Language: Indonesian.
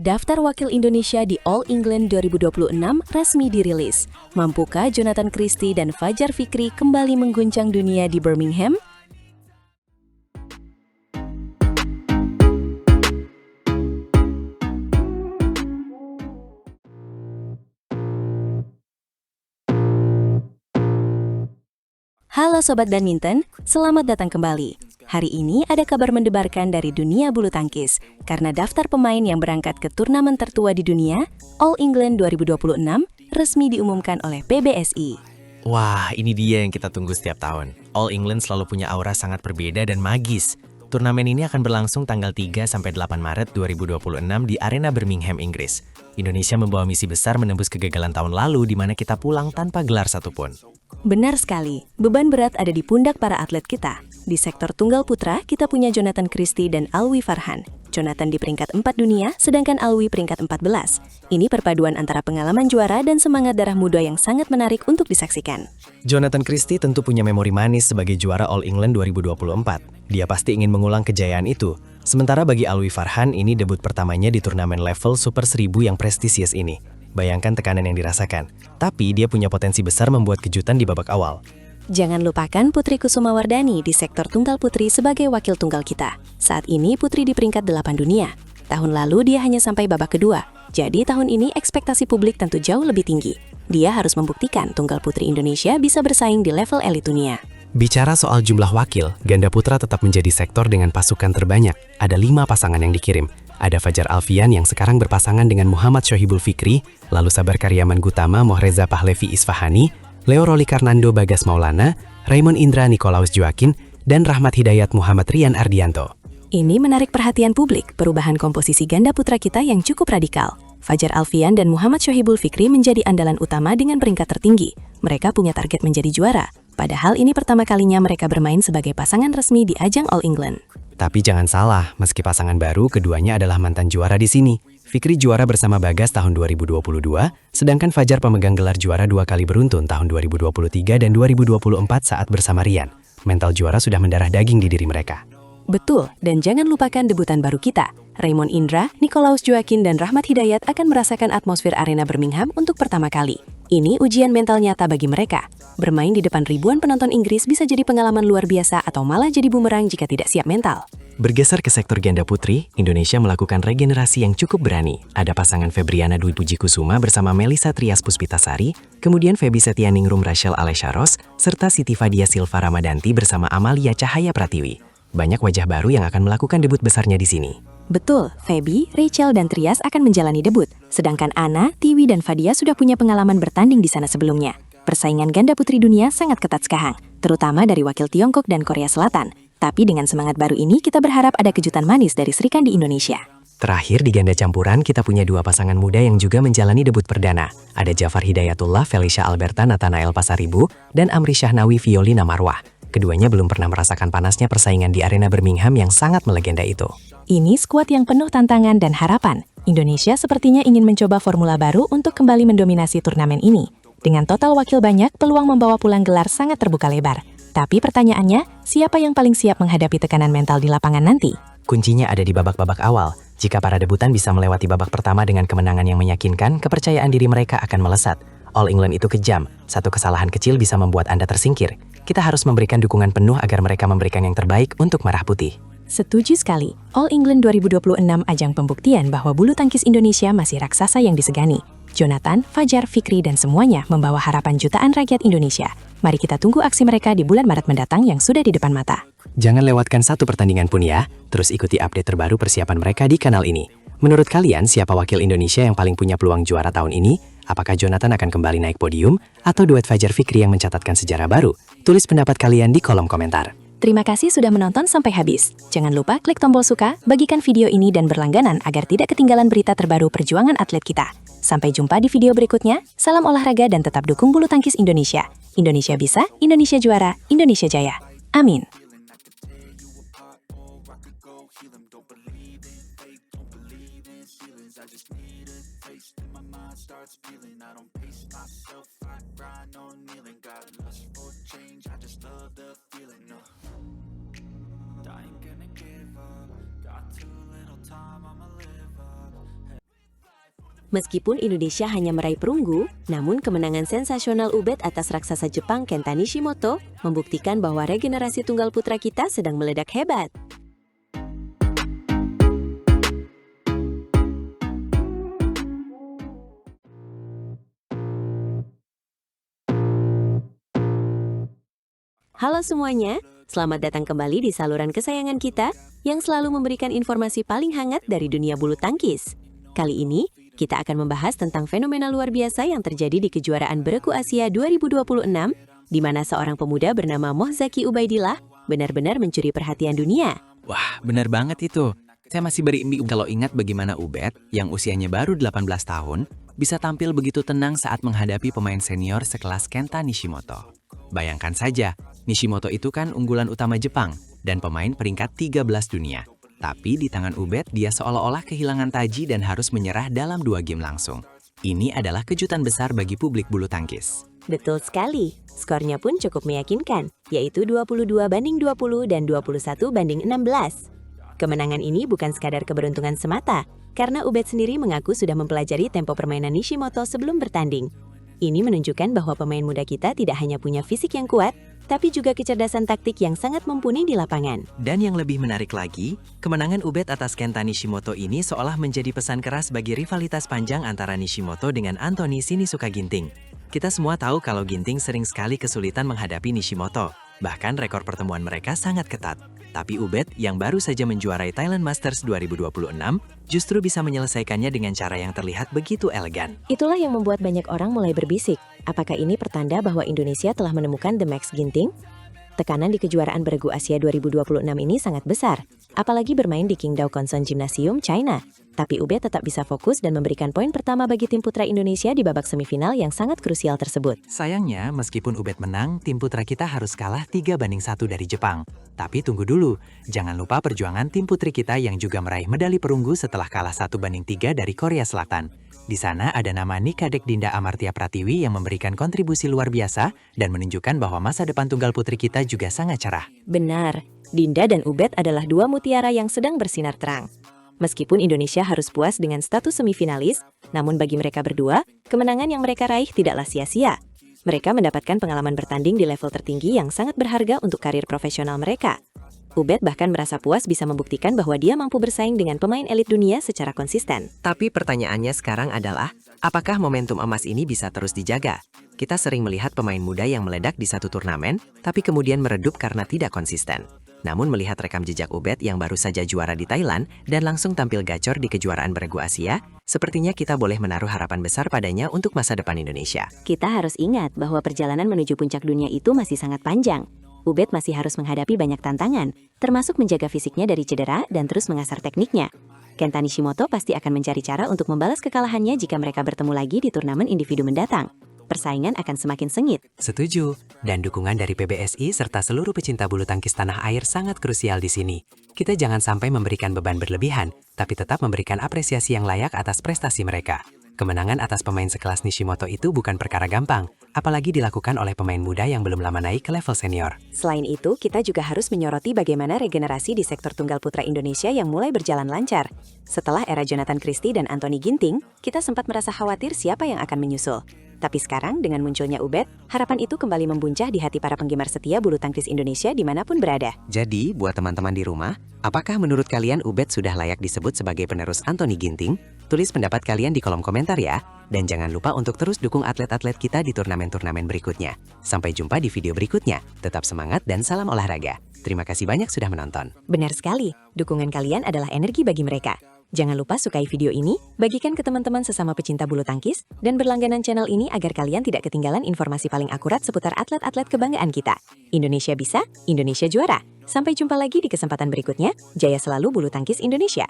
Daftar wakil Indonesia di All England 2026 resmi dirilis. Mampukah Jonathan Christie dan Fajar Fikri kembali mengguncang dunia di Birmingham? Halo Sobat Badminton, selamat datang kembali. Hari ini ada kabar mendebarkan dari dunia bulu tangkis, karena daftar pemain yang berangkat ke turnamen tertua di dunia, All England 2026, resmi diumumkan oleh PBSI. Wah, ini dia yang kita tunggu setiap tahun. All England selalu punya aura sangat berbeda dan magis. Turnamen ini akan berlangsung tanggal 3-8 Maret 2026 di Arena Birmingham, Inggris. Indonesia membawa misi besar menembus kegagalan tahun lalu di mana kita pulang tanpa gelar satupun. Benar sekali, beban berat ada di pundak para atlet kita. Di sektor tunggal putra, kita punya Jonathan Christie dan Alwi Farhan. Jonathan di peringkat 4 dunia, sedangkan Alwi peringkat 14. Ini perpaduan antara pengalaman juara dan semangat darah muda yang sangat menarik untuk disaksikan. Jonathan Christie tentu punya memori manis sebagai juara All England 2024. Dia pasti ingin mengulang kejayaan itu. Sementara bagi Alwi Farhan, ini debut pertamanya di turnamen level Super 1000 yang prestisius ini. Bayangkan tekanan yang dirasakan. Tapi dia punya potensi besar membuat kejutan di babak awal. Jangan lupakan Putri Kusumawardhani di sektor tunggal putri sebagai wakil tunggal kita. Saat ini Putri di peringkat 8 dunia. Tahun lalu dia hanya sampai babak kedua. Jadi tahun ini ekspektasi publik tentu jauh lebih tinggi. Dia harus membuktikan tunggal putri Indonesia bisa bersaing di level elit dunia. Bicara soal jumlah wakil, ganda putra tetap menjadi sektor dengan pasukan terbanyak. Ada 5 pasangan yang dikirim. Ada Fajar Alfian yang sekarang berpasangan dengan Muhammad Syohibul Fikri, lalu Sabar Karyaman Gutama Mohreza Pahlevi Isfahani, Leo Roli Karnando Bagas Maulana, Raymond Indra Nikolaus Joaquin, dan Rahmat Hidayat Muhammad Rian Ardianto. Ini menarik perhatian publik, perubahan komposisi ganda putra kita yang cukup radikal. Fajar Alfian dan Muhammad Syohibul Fikri menjadi andalan utama dengan peringkat tertinggi. Mereka punya target menjadi juara. Padahal ini pertama kalinya mereka bermain sebagai pasangan resmi di ajang All England. Tapi jangan salah, meski pasangan baru, keduanya adalah mantan juara di sini. Fikri juara bersama Bagas tahun 2022, sedangkan Fajar pemegang gelar juara 2 kali beruntun tahun 2023 dan 2024 saat bersama Rian. Mental juara sudah mendarah daging di diri mereka. Betul, dan jangan lupakan debutan baru kita. Raymond Indra, Nikolaus Joaquin, dan Rahmat Hidayat akan merasakan atmosfer arena Birmingham untuk pertama kali. Ini ujian mental nyata bagi mereka. Bermain di depan ribuan penonton Inggris bisa jadi pengalaman luar biasa atau malah jadi bumerang jika tidak siap mental. Bergeser ke sektor ganda putri, Indonesia melakukan regenerasi yang cukup berani. Ada pasangan Febriana Dwi Puji Kusuma bersama Melisa Trias Puspitasari, kemudian Febi Setianingrum Rachel Alesyaros, serta Siti Fadia Silva Ramadanti bersama Amalia Cahaya Pratiwi. Banyak wajah baru yang akan melakukan debut besarnya di sini. Betul, Febi, Rachel, dan Trias akan menjalani debut. Sedangkan Ana, Tiwi, dan Fadia sudah punya pengalaman bertanding di sana sebelumnya. Persaingan ganda putri dunia sangat ketat sekarang, terutama dari wakil Tiongkok dan Korea Selatan. Tapi dengan semangat baru ini, kita berharap ada kejutan manis dari Srikandi Indonesia. Terakhir di ganda campuran, kita punya 2 pasangan muda yang juga menjalani debut perdana. Ada Jafar Hidayatullah, Felicia Alberta Nathanael Pasaribu, dan Amri Syahnawi Violina Marwah. Keduanya belum pernah merasakan panasnya persaingan di arena Birmingham yang sangat melegenda itu. Ini skuad yang penuh tantangan dan harapan. Indonesia sepertinya ingin mencoba formula baru untuk kembali mendominasi turnamen ini. Dengan total wakil banyak, peluang membawa pulang gelar sangat terbuka lebar. Tapi pertanyaannya, siapa yang paling siap menghadapi tekanan mental di lapangan nanti? Kuncinya ada di babak-babak awal. Jika para debutan bisa melewati babak pertama dengan kemenangan yang meyakinkan, kepercayaan diri mereka akan melesat. All England itu kejam. Satu kesalahan kecil bisa membuat Anda tersingkir. Kita harus memberikan dukungan penuh agar mereka memberikan yang terbaik untuk Merah Putih. Setuju sekali. All England 2026 ajang pembuktian bahwa bulu tangkis Indonesia masih raksasa yang disegani. Jonathan, Fajar, Fikri, dan semuanya membawa harapan jutaan rakyat Indonesia. Mari kita tunggu aksi mereka di bulan Maret mendatang yang sudah di depan mata. Jangan lewatkan satu pertandingan pun ya. Terus ikuti update terbaru persiapan mereka di kanal ini. Menurut kalian, siapa wakil Indonesia yang paling punya peluang juara tahun ini? Apakah Jonathan akan kembali naik podium? Atau duet Fajar Fikri yang mencatatkan sejarah baru? Tulis pendapat kalian di kolom komentar. Terima kasih sudah menonton sampai habis. Jangan lupa klik tombol suka, bagikan video ini dan berlangganan agar tidak ketinggalan berita terbaru perjuangan atlet kita. Sampai jumpa di video berikutnya. Salam olahraga dan tetap dukung bulu tangkis Indonesia. Indonesia bisa, Indonesia juara, Indonesia jaya. Amin. I ain't gonna give up. Got too little time, I'ma live up. Meskipun Indonesia hanya meraih perunggu, namun kemenangan sensasional Ubed atas raksasa Jepang Kenta Nishimoto membuktikan bahwa regenerasi tunggal putra kita sedang meledak hebat. Halo semuanya, selamat datang kembali di saluran kesayangan kita yang selalu memberikan informasi paling hangat dari dunia bulu tangkis. Kali ini, kita akan membahas tentang fenomena luar biasa yang terjadi di kejuaraan beregu Asia 2026, di mana seorang pemuda bernama Mohzaki Ubaidillah benar-benar mencuri perhatian dunia. Wah, benar banget itu. Saya masih berimbi kalau ingat bagaimana Ubed, yang usianya baru 18 tahun, bisa tampil begitu tenang saat menghadapi pemain senior sekelas Kenta Nishimoto. Bayangkan saja, Nishimoto itu kan unggulan utama Jepang dan pemain peringkat 13 dunia. Tapi di tangan Ubed, dia seolah-olah kehilangan taji dan harus menyerah dalam 2 game langsung. Ini adalah kejutan besar bagi publik bulu tangkis. Betul sekali, skornya pun cukup meyakinkan, yaitu 22-20 dan 21-16. Kemenangan ini bukan sekadar keberuntungan semata, karena Ubed sendiri mengaku sudah mempelajari tempo permainan Nishimoto sebelum bertanding. Ini menunjukkan bahwa pemain muda kita tidak hanya punya fisik yang kuat, tapi juga kecerdasan taktik yang sangat mumpuni di lapangan. Dan yang lebih menarik lagi, kemenangan Ubed atas Kenta Nishimoto ini seolah menjadi pesan keras bagi rivalitas panjang antara Nishimoto dengan Anthony Sinisuka Ginting. Kita semua tahu kalau Ginting sering sekali kesulitan menghadapi Nishimoto. Bahkan rekor pertemuan mereka sangat ketat. Tapi Ubed yang baru saja menjuarai Thailand Masters 2026 justru bisa menyelesaikannya dengan cara yang terlihat begitu elegan. Itulah yang membuat banyak orang mulai berbisik. Apakah ini pertanda bahwa Indonesia telah menemukan The Max Ginting? Tekanan di kejuaraan beregu Asia 2026 ini sangat besar, apalagi bermain di Qingdao Consol Gymnasium, China. Tapi Ubed tetap bisa fokus dan memberikan poin pertama bagi tim putra Indonesia di babak semifinal yang sangat krusial tersebut. Sayangnya, meskipun Ubed menang, tim putra kita harus kalah 3-1 dari Jepang. Tapi tunggu dulu, jangan lupa perjuangan tim putri kita yang juga meraih medali perunggu setelah kalah 1-3 dari Korea Selatan. Di sana ada nama Nikadek Dinda Amartya Pratiwi yang memberikan kontribusi luar biasa dan menunjukkan bahwa masa depan tunggal putri kita juga sangat cerah. Benar, Dinda dan Ubed adalah dua mutiara yang sedang bersinar terang. Meskipun Indonesia harus puas dengan status semifinalis, namun bagi mereka berdua, kemenangan yang mereka raih tidaklah sia-sia. Mereka mendapatkan pengalaman bertanding di level tertinggi yang sangat berharga untuk karir profesional mereka. Ubed bahkan merasa puas bisa membuktikan bahwa dia mampu bersaing dengan pemain elit dunia secara konsisten. Tapi pertanyaannya sekarang adalah, apakah momentum emas ini bisa terus dijaga? Kita sering melihat pemain muda yang meledak di satu turnamen, tapi kemudian meredup karena tidak konsisten. Namun melihat rekam jejak Ubed yang baru saja juara di Thailand dan langsung tampil gacor di kejuaraan beregu Asia, sepertinya kita boleh menaruh harapan besar padanya untuk masa depan Indonesia. Kita harus ingat bahwa perjalanan menuju puncak dunia itu masih sangat panjang. Ubed masih harus menghadapi banyak tantangan, termasuk menjaga fisiknya dari cedera dan terus mengasah tekniknya. Kenta Nishimoto pasti akan mencari cara untuk membalas kekalahannya jika mereka bertemu lagi di turnamen individu mendatang. Persaingan akan semakin sengit. Setuju, dan dukungan dari PBSI serta seluruh pecinta bulu tangkis tanah air sangat krusial di sini. Kita jangan sampai memberikan beban berlebihan, tapi tetap memberikan apresiasi yang layak atas prestasi mereka. Kemenangan atas pemain sekelas Nishimoto itu bukan perkara gampang, apalagi dilakukan oleh pemain muda yang belum lama naik ke level senior. Selain itu, kita juga harus menyoroti bagaimana regenerasi di sektor tunggal putra Indonesia yang mulai berjalan lancar. Setelah era Jonathan Christie dan Anthony Ginting, kita sempat merasa khawatir siapa yang akan menyusul. Tapi sekarang, dengan munculnya Ubed, harapan itu kembali membuncah di hati para penggemar setia bulu tangkis Indonesia dimanapun berada. Jadi, buat teman-teman di rumah, apakah menurut kalian Ubed sudah layak disebut sebagai penerus Anthony Ginting? Tulis pendapat kalian di kolom komentar ya. Dan jangan lupa untuk terus dukung atlet-atlet kita di turnamen-turnamen berikutnya. Sampai jumpa di video berikutnya. Tetap semangat dan salam olahraga. Terima kasih banyak sudah menonton. Benar sekali, dukungan kalian adalah energi bagi mereka. Jangan lupa sukai video ini, bagikan ke teman-teman sesama pecinta bulu tangkis, dan berlangganan channel ini agar kalian tidak ketinggalan informasi paling akurat seputar atlet-atlet kebanggaan kita. Indonesia bisa, Indonesia juara. Sampai jumpa lagi di kesempatan berikutnya. Jaya selalu bulu tangkis Indonesia.